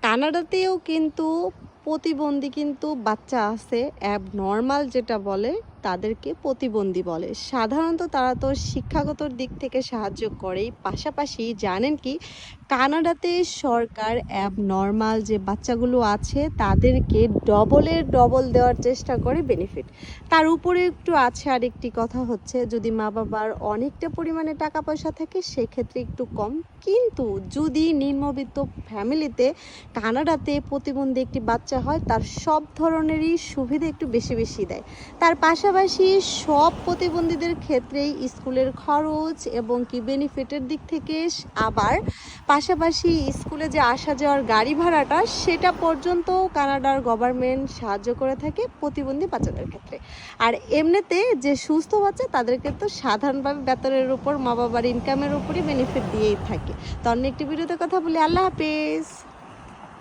কানাডাতেও কিন্তু প্রতিবন্ধী কিন্তু বাচ্চা আছে, নর্মাল যেটা বলে তাদেরকে প্রতিবন্ধী বলে। সাধারণত তারা তো শিক্ষাগত দিক থেকে সাহায্য করেই, পাশাপাশি জানেন কি কানাডাতে সরকার নর্মাল যে বাচ্চাগুলো আছে তাদেরকে ডবলের ডবল দেওয়ার চেষ্টা করে বেনিফিট। তার উপরে একটু আছে আরেকটি কথা হচ্ছে, যদি মা বাবার অনেকটা পরিমাণে টাকা পয়সা থাকে সেক্ষেত্রে একটু কম, কিন্তু যদি নিম্নবিত্ত ফ্যামিলিতে কানাডাতে প্রতিবন্ধী একটি বাচ্চা হয় তার সব ধরনেরই সুবিধা একটু বেশি বেশি দেয়। তার পাশাপাশি সব প্রতিবন্ধীদের ক্ষেত্রেই স্কুলের খরচ এবং কি বেনিফিটের দিক থেকে, আবার পাশাপাশি স্কুলে যে আসা যাওয়ার গাড়ি ভাড়াটা সেটা পর্যন্ত কানাডার গভর্নমেন্ট সাহায্য করে থাকে প্রতিবন্ধী বাচ্চাদের ক্ষেত্রে। আর এমনিতে যে সুস্থ বাচ্চা তাদেরকে তো সাধারণভাবে বেতনের উপর মা বাবার ইনকামের উপরই বেনিফিট দিয়েই থাকে। তো অন্য একটি ভিডিওতে কথা বলি। আল্লাহ হাফেজ।